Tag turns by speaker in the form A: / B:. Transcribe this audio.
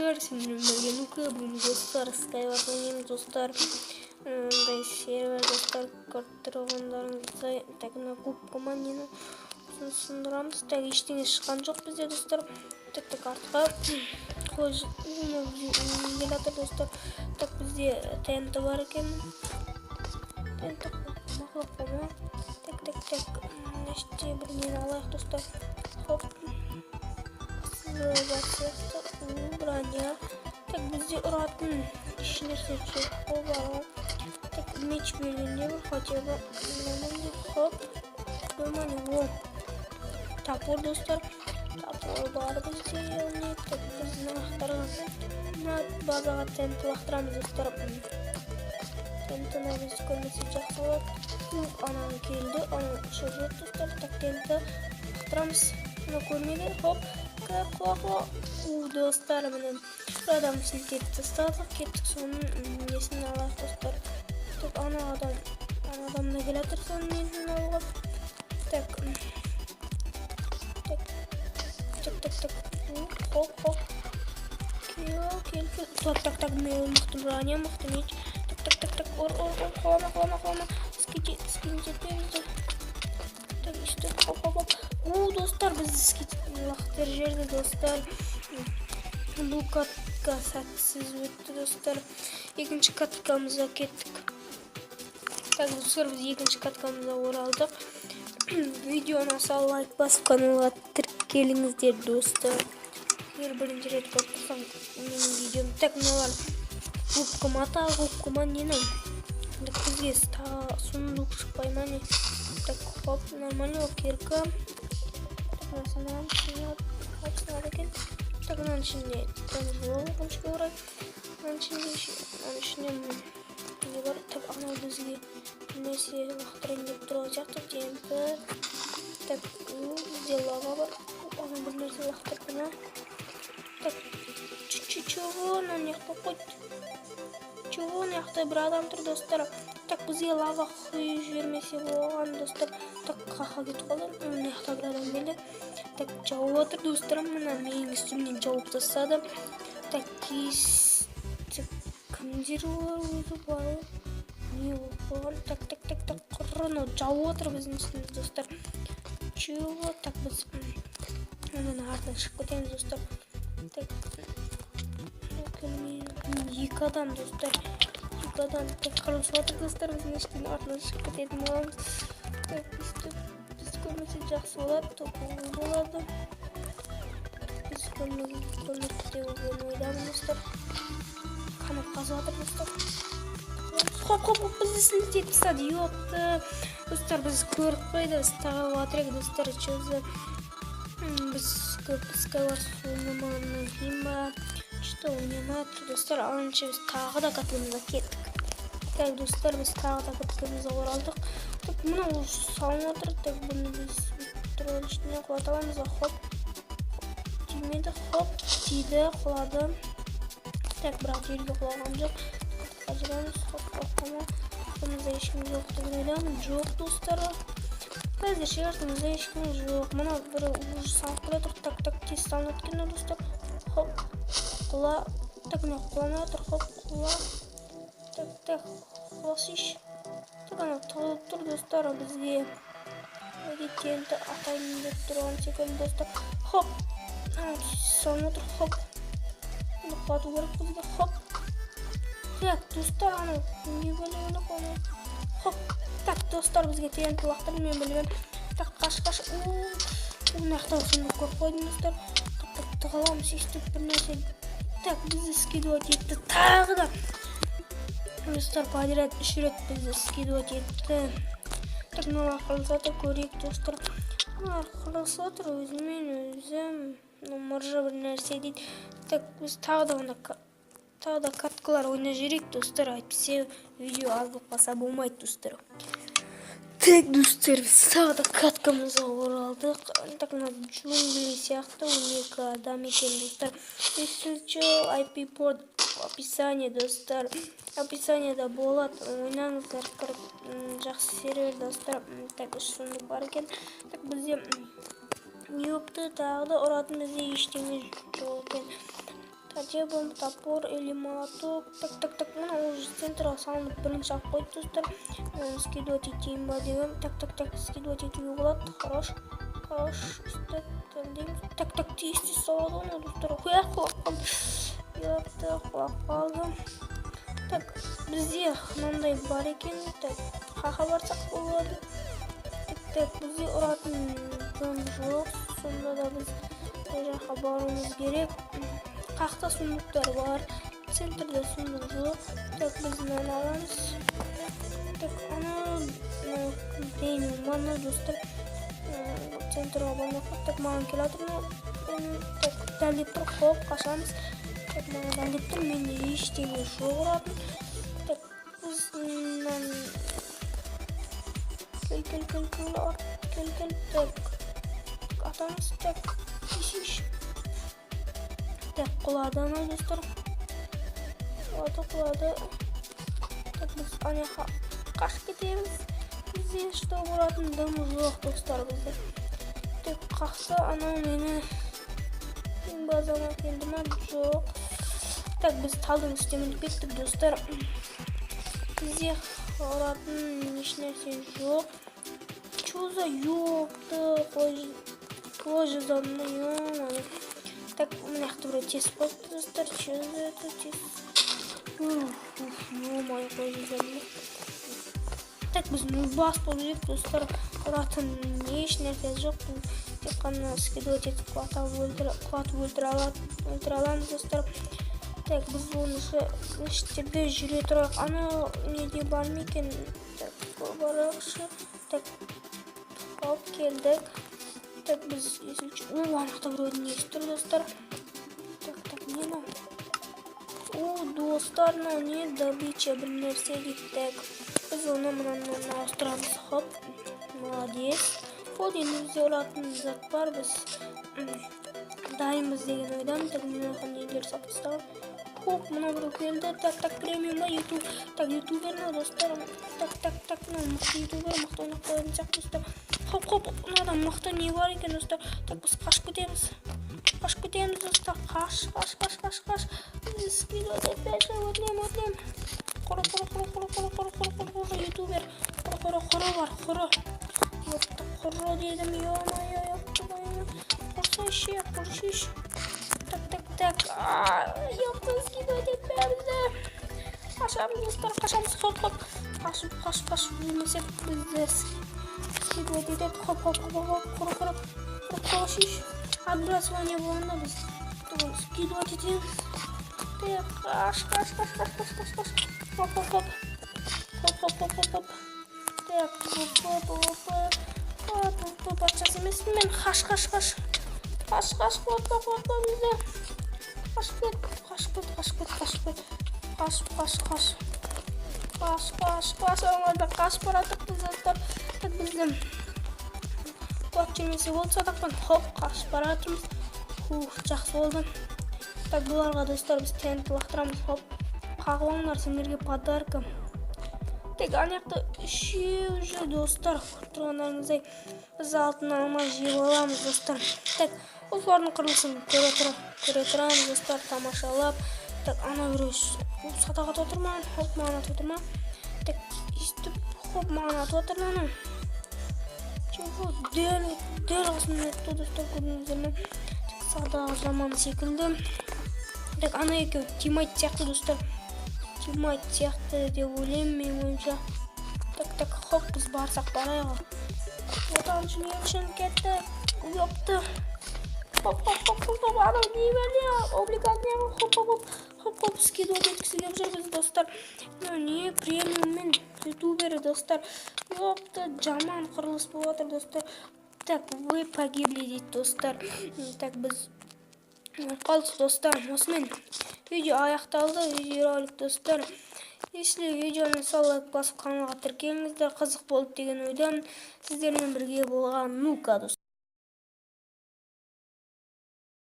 A: Arkadaşlar sinirlenmeyin. Бүгін достар Skyward ойнаймыз достар. Мындай сервер достар көріп так мына кубкама нені сындырамыз. Так ештеңе шыққан жоқ бізде достар. Так артқа генератор достар. Так бізде ТНТ бар екен. ТНТ мақлап қома. Так неште бір нені алайық достар. Хоп. Броня. Так бізде ұратын ешнәрсе жоқ бар. Так меч бергенде бір хотя бы хоп. О. Топор достар. Топор бар бізде. Так біздің ақтарға базаға тент лақтырамыз достар. Тентіні біз көрмесе жақсы болады. Ананы келді. Ананы шөжет достар. Так тенті лақтырамыз. Мұны көрмеді. Хоп. Қуа. Достар менен адам үшін кетіп тастадық. Кеттік соның несін алайық достар. Так ана адамна келатыр соның несін алуға. Так. Хоп. Кел. Так. Мықты броня, мықты меч. Так. Ор. Қолама. Скин жетпейміз. Так, işte хоп. Достар, біз лақтыр жерді достар. Бұл катка сәтсіз өтті достар. Екінші каткамызға кеттік. Так, достар, біз екінші каткамызға оралдық. Видеоны аса лайк басып каналға тіркеліңіздер достар. Егер бірінші рет көріп тұрсаң менің видеом. Так, мыналар кубкама нені. Так, бізге сундук шықпай ма не. Так, хоп, нормально кирка. Сынам екен. Так, мынаның ішінде жол қоншыға орай. Мынаның ішінде не бар. Так, анау бізге нәрсе лақтырайын деп тұрған сияқты. Темпі. Так, бізде лава бар. Анау бір нәрсе лақтырдына. Так, чего? Нан яқта қойды. Чего? Яқта бір адам тұр достар. Так, бізге лава құйып жібермесе болған достар. Так, қақа кетіп қалды. Яқта бір адам келді. Так, жауып отыр достарым. Мына менің үстімнен жауып тастады. Так, кімдер өзі бар. Не болған? Так. Құрыны жауып отыр біздің үстіміз достар. Чего? Так, біз оның артынан шығып кетеміз достар. Так, екі адам достар. Так, қырылысып отыр достар. Біздің үстімнен артынан шығып кететін боламыз. Так, біз көрмесе жақсы болады. Тоқылы болады. Біз көрмесе ойдамыз достар. Қанып қазып отыр достар. Хоп, біз ісін тетіп стады. Йоқты. Достар, біз көріп қойды. Стағып отыр достар. Чөзі. Біз Skyward ойнамағаннан кейін ба. Что ойнамады достар. Анынша біз тағы да катымызға кеттік. Так, достар, біз тағы да катымызға оралдық. Так, мұны салын отыр. Так, бұны біз тұрған ішіне құлат аламыз. Хоп. Тимеді. Хоп. Тиді. Құлады. Так, бірақ жерге құлаған жоқ. Қажырамыз. Хоп. Бұнызда ешкім жоқ деп ойлаймын. Жоқ достар. Қазір шегартымызда ешкім жоқ. Мұна бір ұжы салып қылатыр. Так, тез салын өткен достар. Хоп. Құла. Так, мұна құланы отыр. Хоп. Құла. Так. Құласыш. Так, ана тұғылып тұр достар. Бізге тенті атайын деп тұрған секілді достар. Хоп. Салын отыр. Хоп. Құлату керек бізге. Хоп. Так, достар, ана не бөлігіні қоны. Хоп. Так, достар, бізге тенті лақтырын мен бөлігін. Так, қаш. Нақтау сұнды көріп қойдың достар. Так, тұғаламыз естіп бір нәрсе. Так, бізді скидуат етті. Тағы да. Достар, подряд 3 рет бізді скидуат етті. Так, мына қырылсатыр көрейік достар. Мына қырылсатыр өзім. Мұржа бір нәрсе дейді. Так, біз тағы да каткалар ойна жүрек достар. Айтпесе видео аз болып қалса болмайды достар. Так, достар, біз тағы да каткамызға оралдық. Так, мына джунгли сияқты 12 адам екен достар. Естілчі IP порт описание достар. Описаниеда болады. Ойнаңыздар, жақсы сервер достар. Так, үш бар екен. Так, бізде Йопты тағы да ұратын бізде ештеңе жоқ екен. Тажебом, топор или молоток. Так. Мына уже центрға салынып бірінші алып қойды достар. Скидывать етейін ба деген. Так. Скидывать етуге болады. Хорош. Так. Тез салады оны достар. Құлап қалды. Так, бізде мынандай бар екен. Так, қақа барсақ болады. Так, бізде ұратын дым жоқ. Сонда да біз жаққа баруымыз керек. Қақта сундуктар бар. Центрде сундук жоқ. Так, біз мынаны аламыз. Так, мана достар. Центрға бармаққа. Так, маған келатыр. Так, дәлдеп тұр. Хоп, қашамыз. Так, маған дәлдеп тұр. Менде ештеңе жоқ ұратын. Так, біз Кел. Так, атамыз. Так, иш. Так, құлады ана достар. Құлады. Так, біз анаяққа қашып кетеміз. Бізде что ұратын дымы жоқ достар бізде. Так, қақса анау мені базама келді ма? Жоқ. Так, біз талдың үстемін кеттік достар. Бізде ұратын ешнәрсе жоқ. Что за ёпты? Позже задны, ё-моё. Так, мына жақты біреу тесіп қойыпты достар. Что за это тесіп? Ё-моё, позже задны. Так, біз бас болып жүрек достар. Ұратын ешнәрсе жоқ. Тек қана скидывать етіп құлатып өлтіре аламыз достар. Так, біз оны іштерде жүре тұрайық. Ана неде бар ма екен? Так, барақшы. Так, хоп, келдік. Так, біз есілші. Анақта біреудің есі тұр достар. Так, не мынау? Достар, не добыча бір нәрсе дейді. Так, біз оны мынаны ауыстырамыз. Хоп, молодец. Вот, енді бізде ұратын зат бар. Біз дайынбыз деген ойдамын. Так, мен оған нелер сапыстағым. Хоп, мына біреу келді. Так, премиум ба, ютуб. Так, ютубер ма достар. Так, мықты ютубер, мықты ойнап қоятын сияқты достар. Хоп, мынадан мықты не бар екен достар. Так, біз қашып кетеміз достар. Қаш. Скидывать опять өтілем. Құры, ютубер. Құры. Ёпты, құры дедім, ё-моё. Құрсайшы. Так. Ёпты, скидывать етпәмізді. Қашамыз достар, хоп. Қашып жүрмесек бізді скидывать етеді. Хоп. Құры, шиш. Отбрасывание болғанда біз скидывать етеміз. Так, қаш. Хоп. Так, хоп. Батчас емеспін мен. Қаш. Қуатпа бізді. Қашып кет. Қаш. Оңарда қаш баратық бізді. Так, бізді қуат жүрмесе болды садақпен. Хоп, қашып баратырмыз. Жақсы болды. Так, бұларға достар біз тәнті лақтырамыз. Хоп, қағылаңдар сендерге подарка. Так, анаяқта үшеу жүр достар. Тұрғандарыңыздай біз алтын алма жеп аламыз достар. Так, осылардың құрылысын көре тұрамыз достар, тамашалап. Так, ана біреу садаға отырман. Хоп, маған атып отырма. Так, істіп, хоп, маған атып отырман. Дәл осымен өтті достар, көрдіңіздер ме? Садаға жаман секілді. Так, ана екеу тимайт сияқты достар. Тимайт сияқты деп ойлаймын мен ойымша. Так, хоп, біз барсақ барайға. Отаншы не үшін кетті? Ёпты. Хоп, анау не бәле? Облигатняға хоп, скидывать еткісі кеп жүрміз достар. Не, премиуммен ютубері достар. Ёпты, жаман құрылыс болып отыр достар. Так, вы погибли дейді достар. Так, біз қалдық достар. Осымен видео аяқталды. Видеоролик достар. Если видеоны лайк басып каналға тіркеліңіздер, қызық болды деген ойдамын. Сіздермен бірге болған Нука достар.